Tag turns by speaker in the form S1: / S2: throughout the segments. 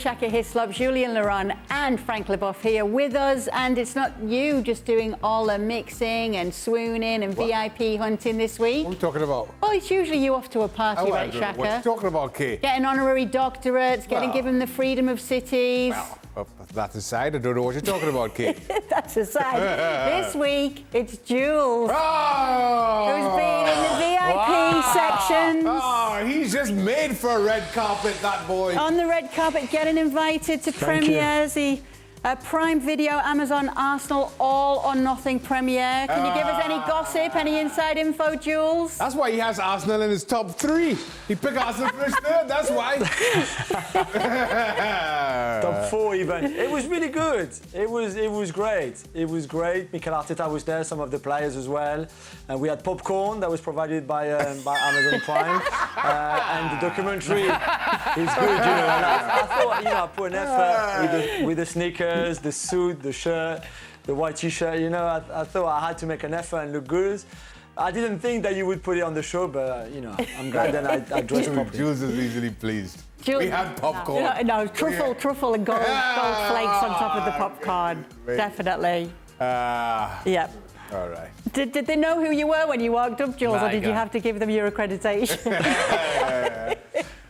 S1: Shaka Hislop, Julien Laurens and Frank Leboeuf here with us, and it's not you just doing all the mixing and swooning and VIP hunting this week.
S2: What are you talking about?
S1: Well, it's usually you off to a party, right, Shaka?
S2: What are you talking about, Kate?
S1: Getting honorary doctorates, given the freedom of cities.
S2: Well, that aside, I don't know what you're talking about, Kate.
S1: That's aside. This week, it's Jules.
S2: Oh!
S1: Who's been in the VIP sections.
S2: Oh, he's just made for a red carpet, that boy.
S1: On the red carpet, getting invited to premieres. The Prime Video, Amazon, Arsenal, all or nothing premiere. Can you give us any gossip, any inside info, Jules?
S2: That's why he has Arsenal in his top 3. He picked Arsenal for his third, that's why.
S3: Top 4 even. It was really good. It was great. It was great. Mikel Arteta was there, some of the players as well. And we had popcorn that was provided by Amazon Prime. And the documentary is good, you know. And I thought, I put an effort with the sneakers, the suit, the shirt, the white t-shirt, I thought I had to make an effort and look good. I didn't think that you would put it on the show, but, I'm glad that I dressed properly.
S2: Jules is easily pleased.
S1: Jules,
S2: we had popcorn.
S1: No, truffle and gold flakes on top of the popcorn. Definitely. Yep.
S2: All right.
S1: Did they know who you were when you walked up, Jules, or did you have to give them your accreditation?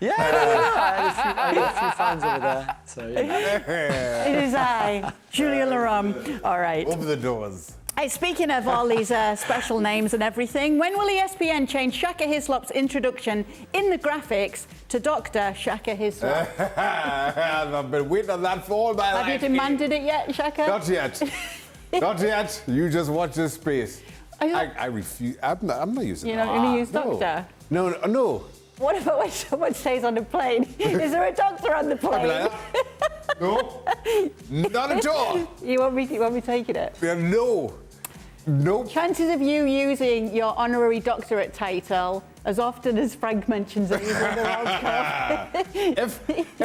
S3: Yeah, I had a few fans over there. So,
S1: It is I, Julien Laurens. All right.
S2: Open the doors.
S1: Hey, speaking of all these special names and everything, when will ESPN change Shaka Hislop's introduction in the graphics to Dr. Shaka Hislop?
S2: I've been waiting on that for all my life.
S1: Have you demanded it yet, Shaka?
S2: Not yet. Not yet. You just watch this space. I refuse. I'm not using it.
S1: You're not going to use Doctor?
S2: No.
S1: What about when someone stays on the plane? Is there a doctor on the plane?
S2: I'll be like, no, not at all.
S1: You want me taking it?
S2: Yeah, no. Nope.
S1: Chances of you using your honorary doctorate title as often as Frank mentions it in the World Cup.
S2: If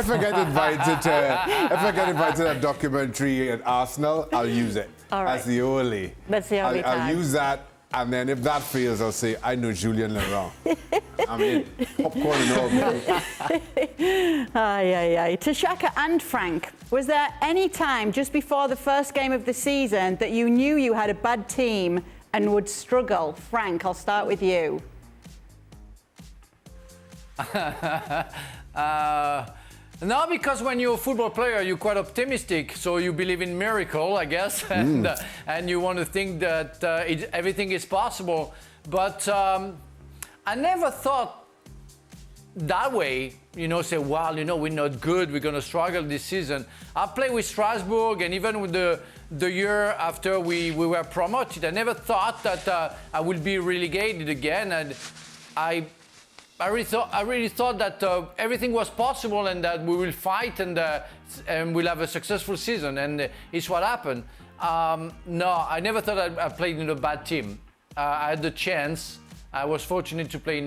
S2: I get invited to that documentary at Arsenal, I'll use it.
S1: All right.
S2: That's the only
S1: time.
S2: I'll use that, and then if that fails, I'll say I know Julien Laurens. I mean, popcorn and all.
S1: To Shaka and Frank, was there any time just before the first game of the season that you knew you had a bad team and would struggle? Frank, I'll start with you.
S4: No, because when you're a football player, you're quite optimistic, so you believe in miracle, I guess, and you want to think that everything is possible. But I never thought that way, say, well, we're not good, we're going to struggle this season. I played with Strasbourg, and even with the year after we were promoted, I never thought that I would be relegated again, and I really thought that everything was possible and that we will fight and we'll have a successful season, and it's what happened. No, I never thought I played in a bad team. I had the chance. I was fortunate to play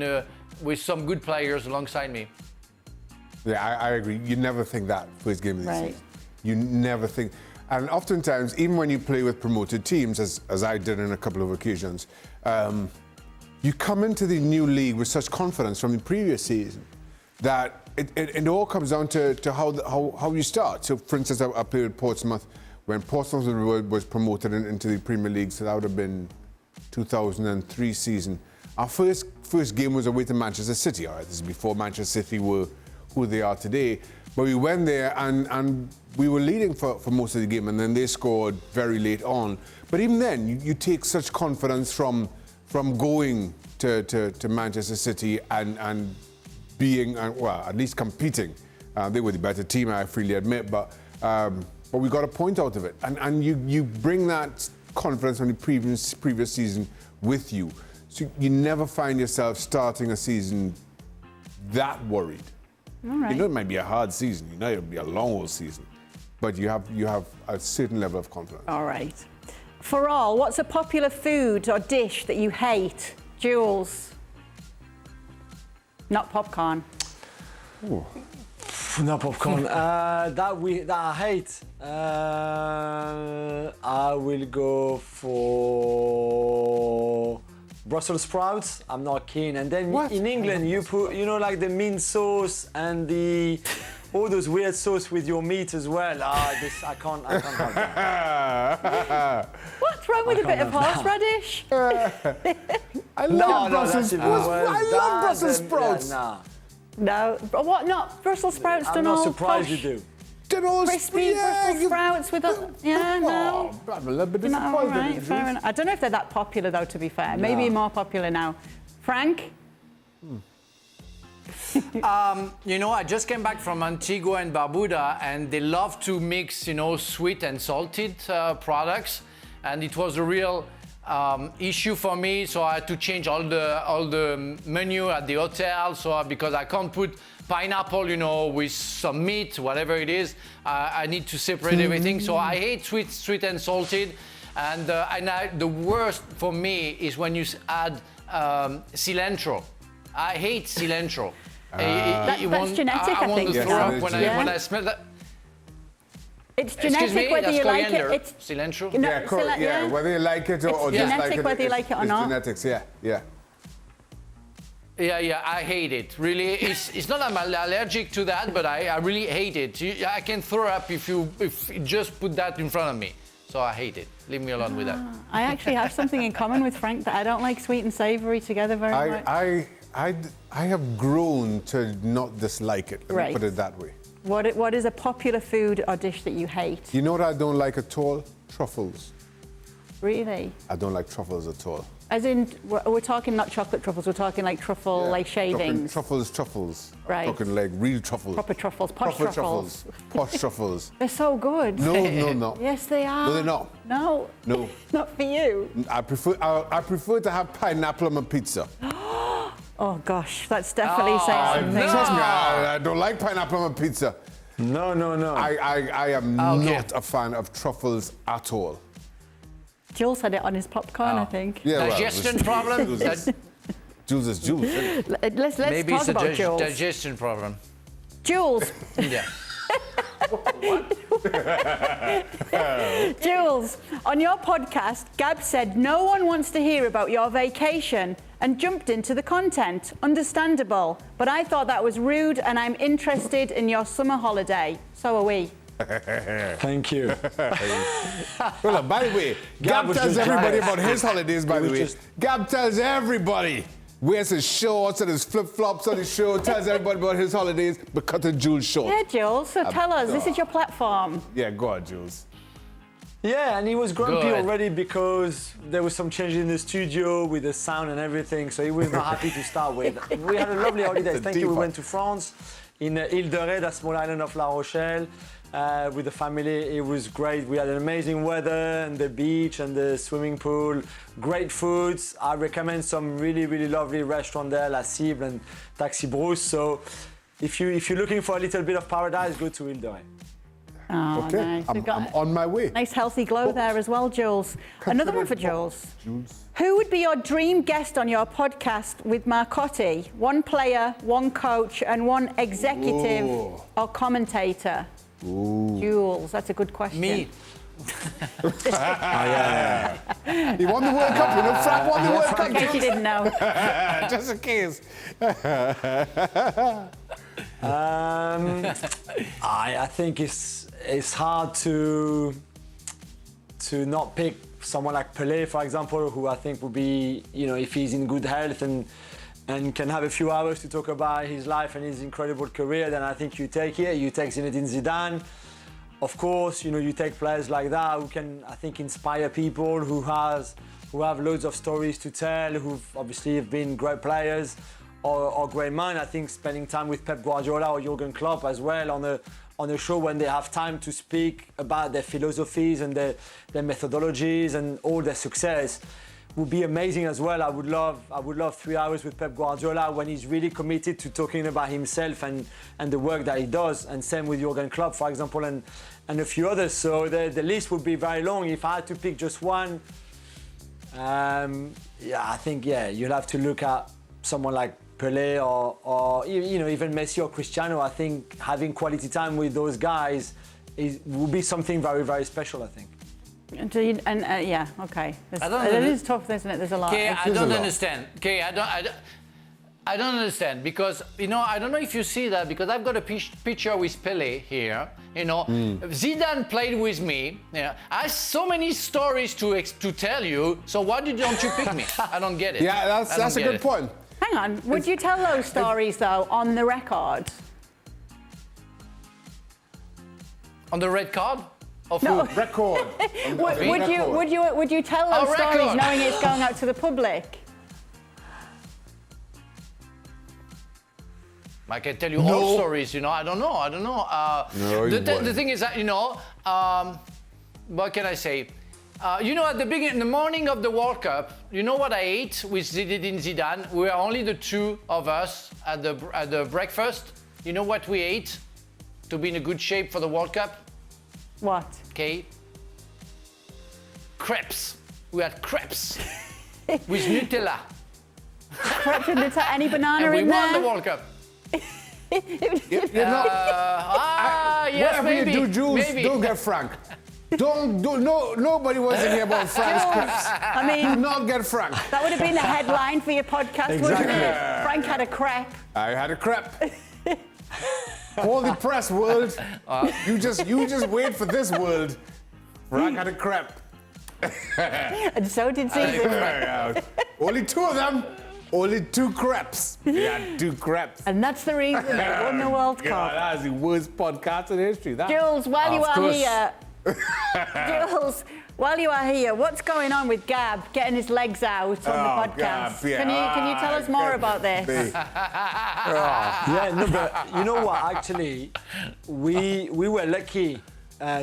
S4: with some good players alongside me.
S2: Yeah, I agree. You never think that first game of the season. You never think. And oftentimes, even when you play with promoted teams, as I did on a couple of occasions, you come into the new league with such confidence from the previous season that it all comes down to how you start. So, for instance, I played with Portsmouth when Portsmouth was promoted into the Premier League, so that would have been 2003 season. Our first game was away to Manchester City. All right, this is before Manchester City were who they are today. But we went there and we were leading for most of the game, and then they scored very late on. But even then, you take such confidence from going to Manchester City and being, well, at least competing. They were the better team, I freely admit, but we got a point out of it. And you bring that confidence from the previous season with you. So you never find yourself starting a season that worried.
S1: All right.
S2: It might be a hard season, it'll be a long old season, but you have a certain level of confidence.
S1: All right. For all, what's a popular food or dish that you hate? Jules? Not popcorn.
S3: Ooh. Not popcorn. that I hate. I will go for Brussels sprouts, I'm not keen. And then in England, you put, like the mint sauce and the all those weird sauce with your meat as well. I can't have that.
S1: What's wrong with a bit of horseradish?
S2: I love Brussels sprouts. I love Brussels sprouts.
S1: No, what not? Brussels sprouts
S3: I'm
S1: done
S3: not
S1: all
S3: surprised
S1: posh,
S3: you do.
S1: crispy Brussels sprouts with a... Yeah, no.
S2: I'm a little bit
S1: No, all
S2: disappointed.
S1: right, fair enough. I don't know if they're that popular, though, to be fair. Maybe more popular now. Frank?
S4: You know, I just came back from Antigua and Barbuda, and they love to mix, you know, sweet and salted products, and it was a real issue for me. So I had to change all the menu at the hotel. So because I can't put pineapple, you know, with some meat, whatever it is, I need to separate everything. So I hate sweet and salted, and the worst for me is when you add cilantro. I hate cilantro.
S1: That's genetic, I
S4: I want
S1: think.
S4: to throw up when I smell that.
S1: It's
S4: Excuse
S1: genetic
S4: me,
S1: whether
S4: that's
S1: you like
S4: coriander.
S1: it. It's
S4: cilantro.
S1: No,
S2: Yeah, whether you like it or just
S1: genetic,
S2: like it.
S1: whether you like it or
S2: it's
S1: not.
S2: genetics, yeah.
S4: Yeah, I hate it. Really, it's not I'm allergic to that, but I really hate it. I can throw up if you just put that in front of me. So I hate it. Leave me alone with that.
S1: I actually have something in common with Frank, that I don't like sweet and savoury together very much.
S2: I have grown to not dislike it. Let me
S1: Right.
S2: put it that way.
S1: What is a popular food or dish that you hate?
S2: You know what I don't like at all? Truffles.
S1: Really?
S2: I don't like truffles at all.
S1: As in, we're talking not chocolate truffles, we're talking like truffle,
S2: Yeah.
S1: like shavings.
S2: Truffles.
S1: Right.
S2: Talking like real truffles.
S1: Proper truffles, posh
S2: Proper
S1: truffles.
S2: Posh truffles.
S1: They're so good.
S2: No.
S1: Yes, they are.
S2: No, they're not.
S1: No.
S2: No.
S1: Not for you.
S2: I prefer to have pineapple on my pizza.
S1: Oh gosh, that's definitely saying something.
S2: Trust me, I don't like pineapple on my pizza.
S3: No.
S2: I am
S4: Okay.
S2: not a fan of truffles at all.
S1: Jules had it on his popcorn, I think.
S2: Yeah, well,
S4: Digestion problem?
S2: Jules is Jules. Isn't it?
S1: Let's
S4: Maybe
S1: talk
S4: it's a
S1: about Jules.
S4: digestion problem.
S1: Jules,
S4: Yeah.
S1: Jules, on your podcast, Gab said no one wants to hear about your vacation and jumped into the content. Understandable, but I thought that was rude and I'm interested in your summer holiday. So are we.
S3: Thank you.
S2: Well, by the way,
S3: Gab
S2: Gab
S3: was
S2: tells
S3: just
S2: everybody
S3: biased.
S2: about his holidays, by the
S3: was
S2: way.
S3: just-
S2: Gab tells everybody. Wears his shorts and his flip-flops on his show, tells everybody about his holidays, but cut a Jules short.
S1: Yeah, Jules, so tell us, this is your platform.
S2: Yeah, go on, Jules.
S3: Yeah, and he was grumpy
S4: Good.
S3: already because there was some change in the studio with the sound and everything, so he was not happy to start with. We had a lovely holiday. Thank you. We went to France, in Ile de Ré, that small island of La Rochelle, with the family. It was great. We had an amazing weather and the beach and the swimming pool. Great foods. I recommend some really, really lovely restaurant there, La Cible and Taxi Brousse. So if you're looking for a little bit of paradise, go to Ile de Ré.
S1: Oh,
S2: Okay,
S1: nice. We've got
S2: I'm on my way.
S1: nice healthy glow there as well, Jules. Another one for Jules.
S2: Jules.
S1: Who would be your dream guest on your podcast with Marcotti? One player, one coach, and one executive
S2: Ooh.
S1: or commentator? Jules, that's a good question.
S4: Me.
S2: He won the World Cup, you know. Frank won the World Cup.
S1: In case you didn't know.
S2: Just in case.
S3: I think it's hard to not pick someone like Pelé, for example, who I think would be, you know, if he's in good health and can have a few hours to talk about his life and his incredible career, then I think you take it. You take Zinedine Zidane. Of course, you know, you take players like that who can, I think, inspire people, who have loads of stories to tell, who've obviously have been great players or great men. I think spending time with Pep Guardiola or Jurgen Klopp as well on a show when they have time to speak about their philosophies and their methodologies and all their success would be amazing as well. I would love 3 hours with Pep Guardiola when he's really committed to talking about himself and the work that he does, and same with Jurgen Klopp, for example, and a few others. So the list would be very long. If I had to pick just one, I think you'll have to look at someone like Pelé or you know, even Messi or Cristiano. I think having quality time with those guys will be something very, very special, I think.
S1: Yeah, okay.
S4: I don't
S1: It
S4: know.
S1: is tough, isn't it? There's a lot.
S4: Okay, I
S2: There's a
S4: don't
S2: lot.
S4: understand. Okay, I don't understand because, I don't know if you see that because I've got a picture with Pelé here. Zidane played with me. I have so many stories to tell you. So why don't you pick me? I don't get it.
S2: Yeah, that's a good point.
S1: Hang on, would you tell those stories though on the record?
S4: On the red card? Of
S1: No.
S4: who?
S2: Record.
S1: Would you tell those stories
S4: record.
S1: knowing it's going out to the public?
S4: I can tell you all stories, I don't know.
S2: No,
S4: The thing is that, what can I say? At the beginning, in the morning of the World Cup, you know what I ate with Zinedine Zidane? We were only the two of us at the breakfast. You know what we ate to be in a good shape for the World Cup?
S1: What?
S4: Okay. Crepes. We had crepes with Nutella.
S1: Crepes with Nutella, any banana
S4: And we
S1: in
S4: won
S1: there?
S4: the World Cup.
S2: Yes,
S4: Yes,
S2: whatever
S4: maybe.
S2: you do, Jules,
S4: Maybe.
S2: don't get Frank. Nobody wants to hear about Frank's crepes.
S1: I
S2: Do
S1: mean,
S2: not get Frank.
S1: that would have been the headline for your podcast, wouldn't it? Frank had a crepe.
S2: I had a crepe. All the press world, you just wait for this world. Frank had a crepe.
S1: And so did Zidane.
S2: Only two of them. Only two crepes. They had two crepes.
S1: And that's the reason they won the World
S2: God,
S1: Cup.
S2: that's the worst podcast in history.
S1: Jules, while you
S2: Of
S1: are
S2: course.
S1: here, Jules, while you are here, what's going on with Gab getting his legs out on the podcast?
S2: Gab, yeah.
S1: Can you tell us more about this?
S3: Yeah, no, but you know what? Actually, we were lucky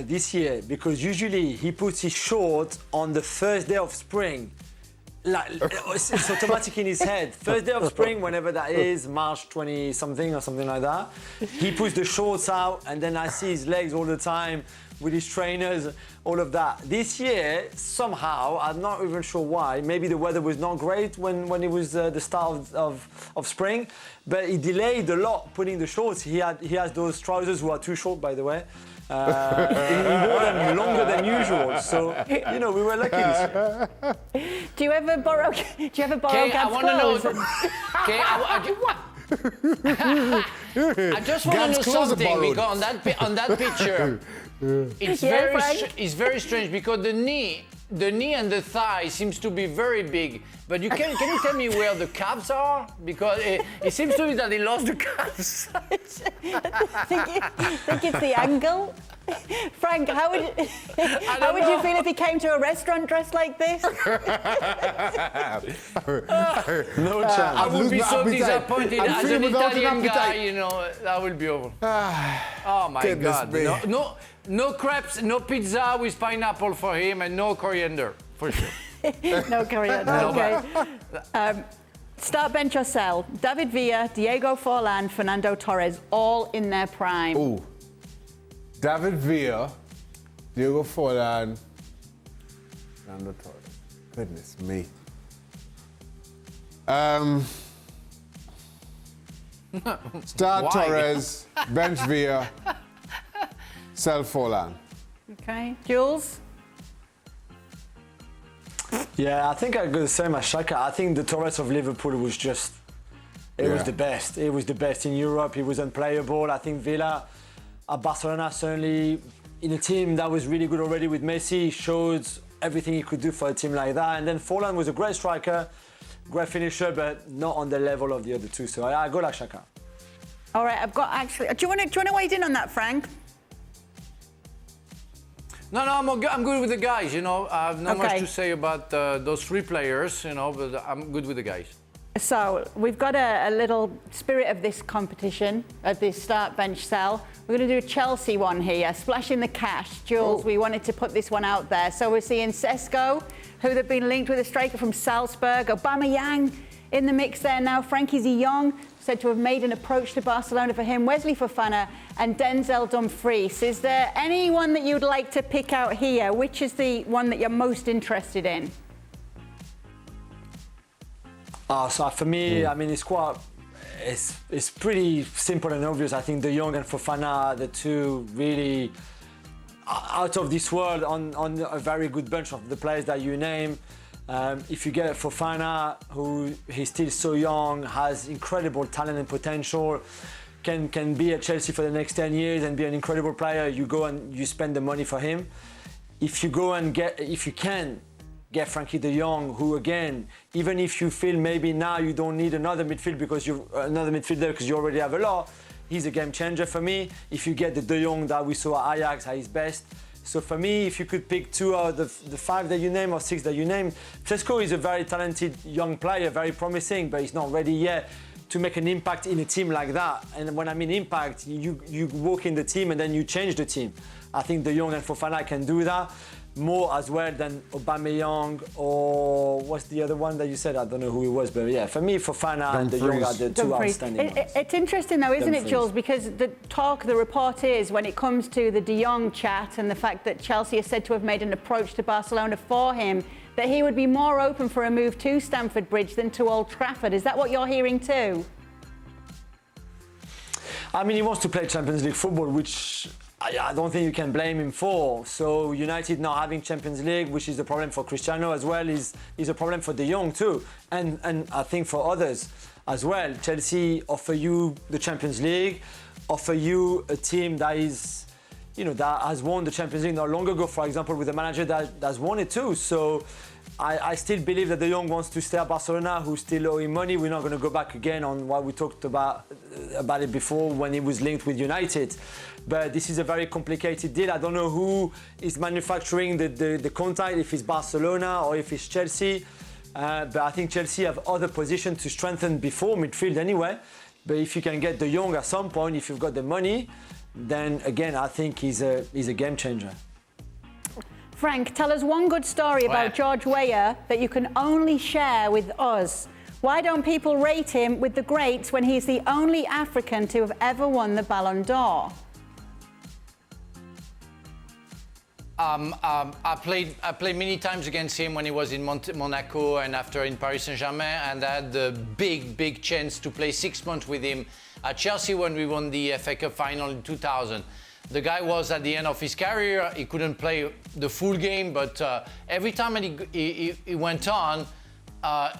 S3: this year because usually he puts his shorts on the first day of spring. Like, it's automatic in his head. First day of spring, whenever that is, March 20 something or something like that. He puts the shorts out, and then I see his legs all the time with his trainers, all of that. This year, somehow, I'm not even sure why. Maybe the weather was not great when it was the start of spring, but he delayed a lot putting the shorts. He has those trousers who are too short, by the way. He wore them longer than usual, so we were lucky this year.
S1: Do you ever borrow
S4: Okay,
S1: Gab's
S4: I want to know.
S1: clothes?
S4: Okay, I just want to
S2: Gab's
S4: know
S2: clothes are
S4: something
S2: borrowed.
S4: because on that picture, it's
S1: Frank?
S4: very strange because the knee and the thigh seems to be very big. But can you tell me where the calves are? Because it seems to me that he lost the calves.
S1: think it's the angle? Frank, how would you feel if he came to a restaurant dressed like this?
S3: No chance.
S4: I would be so
S2: appetite.
S4: disappointed
S2: I'm
S4: as
S2: feeling
S4: an
S2: without an
S4: Italian guy.
S2: appetite.
S4: That will be over. Oh my
S2: Goodness
S4: God!
S2: me.
S4: No crepes, no pizza with pineapple for him, and no coriander for sure.
S1: No, coriander. Okay. Start, bench, or sell. David Villa, Diego Forlán, Fernando Torres, all in their prime.
S2: Ooh. David Villa, Diego Forlán, Fernando Torres. Goodness me. Start
S4: Why?
S2: Torres, bench Villa, sell Forlán.
S1: Okay, Jules.
S3: Yeah, I think I go the same as Shaka. I think the Torres of Liverpool was just, it was
S2: Yeah.
S3: the best. It was the best in Europe. He was unplayable. I think Villa at Barcelona, certainly in a team that was really good already with Messi, showed everything he could do for a team like that. And then Forlán was a great striker, great finisher, but not on the level of the other two. So I go like Shaka.
S1: All right, I've got actually. Do you want to weigh in on that, Frank?
S4: No, I'm good with the guys. I have not much
S1: Okay.
S4: to say about those three players. But I'm good with the guys.
S1: So we've got a little spirit of this competition, of this start, bench, sell. We're going to do a Chelsea one here, splashing the cash. Jules, we wanted to put this one out there. So we're seeing Sesko, who they've been linked with a striker from Salzburg. Aubameyang in the mix there now. Frankie de Jong said to have made an approach to Barcelona for him. Wesley Fofana and Denzel Dumfries. Is there anyone that you'd like to pick out here? Which is the one that you're most interested in?
S3: So for me, I mean, it's pretty simple and obvious. I think De Jong and Fofana are the two really out of this world on a very good bunch of the players that you name. If you get Fofana, who he's still so young, has incredible talent and potential, can be at Chelsea for the next 10 years and be an incredible player, you go and you spend the money for him. If you can get Frankie de Jong, who again, even if you feel maybe now you don't need another midfielder because you already have a lot, he's a game changer for me. If you get the de Jong that we saw at Ajax at his best. So for me, if you could pick 2 out of the 5 that you name or 6 that you name, Cesco is a very talented young player, very promising, but he's not ready yet to make an impact in a team like that. And when I mean impact, you walk in the team and then you change the team. I think de Jong and Fofana can do that more as well than Aubameyang or what's the other one that you said? I don't know who it was, but yeah, for me, Fofana and de Jong are the 2 outstanding ones.
S1: It's interesting though, isn't it, Jules? Because the report is, when it comes to the de Jong chat and the fact that Chelsea is said to have made an approach to Barcelona for him, that he would be more open for a move to Stamford Bridge than to Old Trafford. Is that what you're hearing too?
S3: I mean, he wants to play Champions League football, which I don't think you can blame him for. So United not having Champions League, which is a problem for Cristiano as well, is a problem for de Jong too, and I think for others as well. Chelsea offer you the Champions League, offer you a team that is, that has won the Champions League not long ago, for example, with a manager that has won it too. So I still believe that de Jong wants to stay at Barcelona, who still owe him money. We're not going to go back again on what we talked about it before when he was linked with United. But this is a very complicated deal. I don't know who is manufacturing the contact, if it's Barcelona or if it's Chelsea. But I think Chelsea have other positions to strengthen before midfield anyway. But if you can get de Jong at some point, if you've got the money, then again, I think he's a game changer.
S1: Frank, tell us one good story about George Weah that you can only share with us. Why don't people rate him with the greats when he's the only African to have ever won the Ballon d'Or?
S4: I played many times against him when he was in Monaco and after in Paris Saint-Germain, and I had the big chance to play 6 months with him at Chelsea when we won the FA Cup final in 2000. The guy was at the end of his career. He couldn't play the full game, but every time he went on,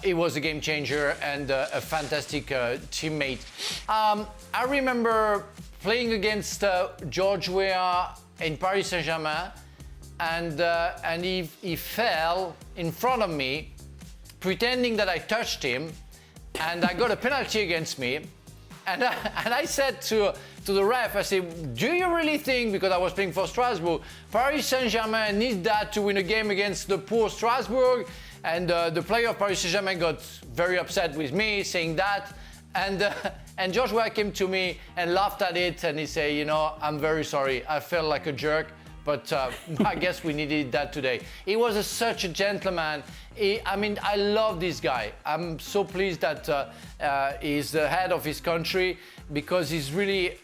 S4: he was a game changer and a fantastic teammate. I remember playing against George Weah in Paris Saint-Germain, and he fell in front of me, pretending that I touched him, and I got a penalty against me. And I said to the ref, I said, do you really think, because I was playing for Strasbourg, Paris Saint-Germain needs that to win a game against the poor Strasbourg? And the player of Paris Saint-Germain got very upset with me saying that. And George Weah came to me and laughed at it, and he said, I'm very sorry, I felt like a jerk, but I guess we needed that today. He was such a gentleman. I love this guy. I'm so pleased that he's the head of his country, because he's really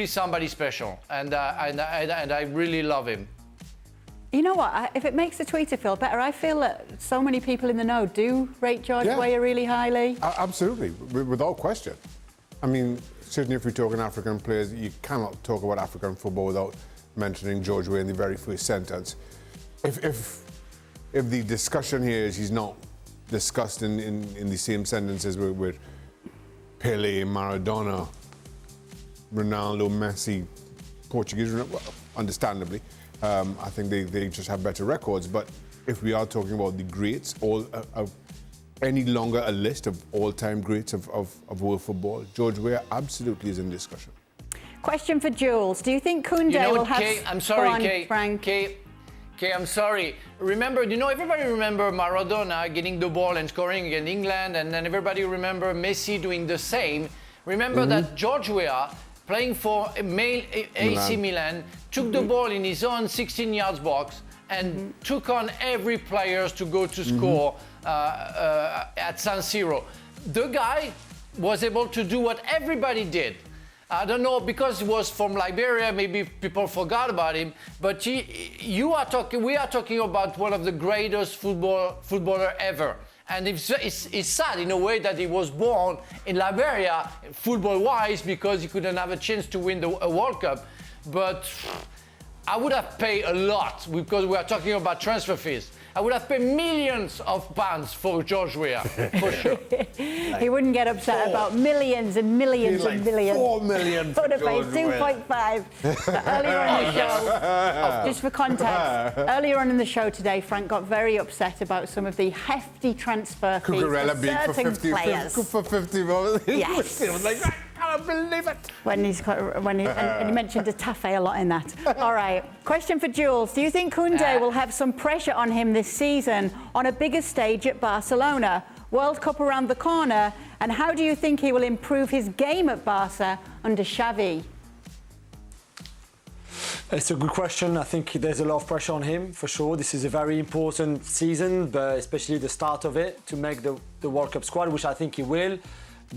S4: somebody special, and I really love him.
S1: You know what? If it makes the tweeter feel better, I feel that so many people in the know do rate George Weah really highly.
S2: Absolutely, without question. I mean, certainly if we're talking African players, you cannot talk about African football without mentioning George Weah in the very first sentence. If the discussion here is he's not discussed in the same sentences with Pelé, Maradona, Ronaldo, Messi, Portuguese, well, understandably. I think they just have better records. But if we are talking about the greats, any longer a list of all-time greats of world football, George Weah absolutely is in discussion.
S1: Question for Jules. Do you think Koundé will have...
S4: Kay, I'm sorry, Kay.
S1: Frank.
S4: Kay, I'm sorry. Remember, everybody remember Maradona getting the ball and scoring against England, and then everybody remember Messi doing the same. Remember that George Weah, playing for AC Milan, took the ball in his own 16 yards box and took on every player to go to score at San Siro. The guy was able to do what everybody did. I don't know, because he was from Liberia, maybe people forgot about him, but we are talking about one of the greatest footballer ever. And it's sad in a way that he was born in Liberia, football-wise, because he couldn't have a chance to win a World Cup. But I would have paid a lot, because we are talking about transfer fees. I would have paid millions of pounds for George Weah, for sure.
S1: He wouldn't get upset about millions and millions and millions.
S2: 4 million.
S1: Would have paid 2.5. Earlier on in the show, just for context, earlier on in the show today, Frank got very upset about some of the hefty transfer fees for certain players.
S2: For 50 million.
S1: Yes.
S2: He was like, I can't believe it.
S1: And he mentioned Atafe a lot in that. All right, question for Jules. Do you think Koundé will have some pressure on him this season on a bigger stage at Barcelona? World Cup around the corner, and how do you think he will improve his game at Barca under Xavi?
S3: It's a good question. I think there's a lot of pressure on him, for sure. This is a very important season, but especially the start of it, to make the World Cup squad, which I think he will,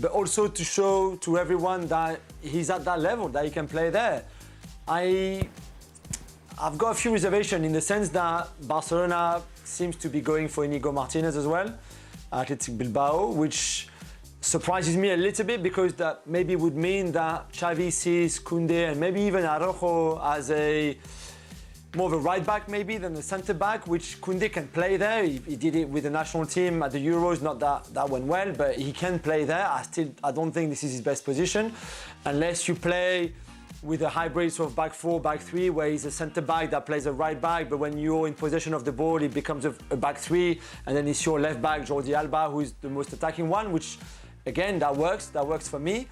S3: but also to show to everyone that he's at that level, that he can play there. I've got a few reservations in the sense that Barcelona seems to be going for Inigo Martinez as well, Athletic Bilbao, which surprises me a little bit because that maybe would mean that Xavi sees Koundé and maybe even Araujo as more of a right back maybe than a centre back, which Koundé can play there. He did it with the national team at the Euros, not that went well, but he can play there. I don't think this is his best position, unless you play with a hybrid sort of back four, back three, where he's a centre back that plays a right back, but when you're in possession of the ball, it becomes a back three, and then it's your left back, Jordi Alba, who's the most attacking one, which again, that works for me.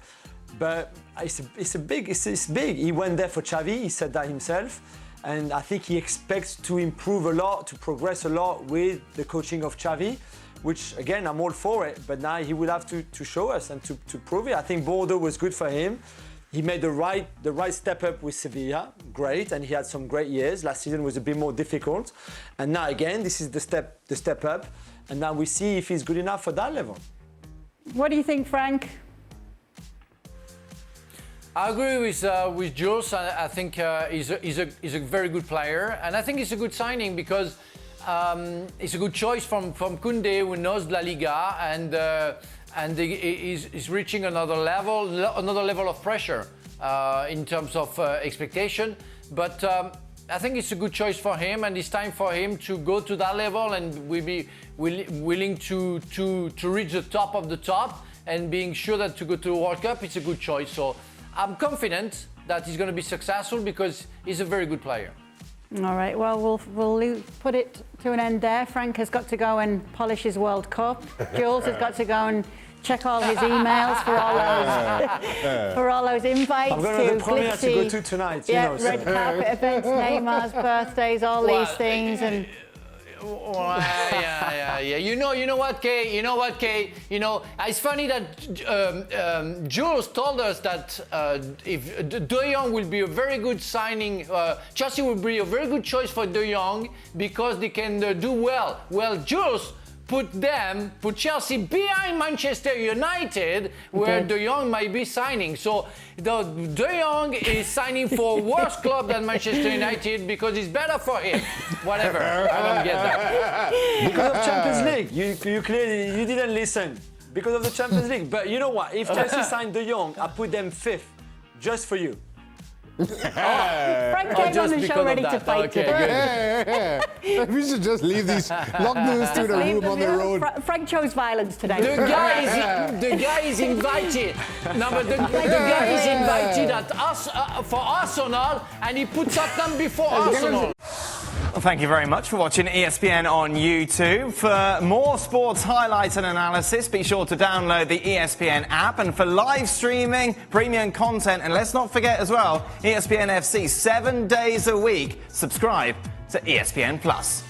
S3: But it's big. He went there for Xavi, he said that himself, and I think he expects to improve a lot, to progress a lot with the coaching of Xavi, which again, I'm all for it, but now he will have to show us and to prove it. I think Bordeaux was good for him. He made the right step up with Sevilla, great, and he had some great years. Last season was a bit more difficult, and now again, this is the step up, and now we see if he's good enough for that level.
S1: What do you think, Frank?
S4: I agree with Jules. I think he's a very good player, and I think it's a good signing because it's a good choice from Koundé, who knows La Liga, and he's reaching another level of pressure in terms of expectation. But I think it's a good choice for him, and it's time for him to go to that level, and we'll be willing to reach the top of the top, and being sure that to go to the World Cup, it's a good choice. So I'm confident that he's going to be successful because he's a very good player.
S1: All right, well, we'll put it to an end there. Frank has got to go and polish his World Cup. Jules has got to go and check all his emails for all those invites.
S3: I'm going to the premiere to go to tonight.
S1: Yeah, red carpet events, Neymar's birthdays, all these things, and.
S4: Yeah. You know what, Kay? It's funny that Jules told us that if De Jong will be a very good signing, Chelsea will be a very good choice for De Jong because they can do well. Well, Jules put Chelsea behind Manchester United, where De Jong might be signing. So De Jong is signing for a worse club than Manchester United because it's better for him. Whatever, I don't get that.
S3: Because of Champions League, you clearly you didn't listen. Because of the Champions League. But you know what? If Chelsea signed De Jong, I put them 5th, just for you.
S1: Frank came on the show ready to fight today.
S2: We should just leave these locked into the room on the road.
S1: Frank chose violence today.
S4: The guy is invited. No, but the guy is invited for Arsenal, and he puts Tottenham before Arsenal.
S5: Well, thank you very much for watching ESPN on YouTube. For more sports highlights and analysis, be sure to download the ESPN app. And for live streaming, premium content, and let's not forget as well, ESPN FC 7 days a week. Subscribe to ESPN Plus.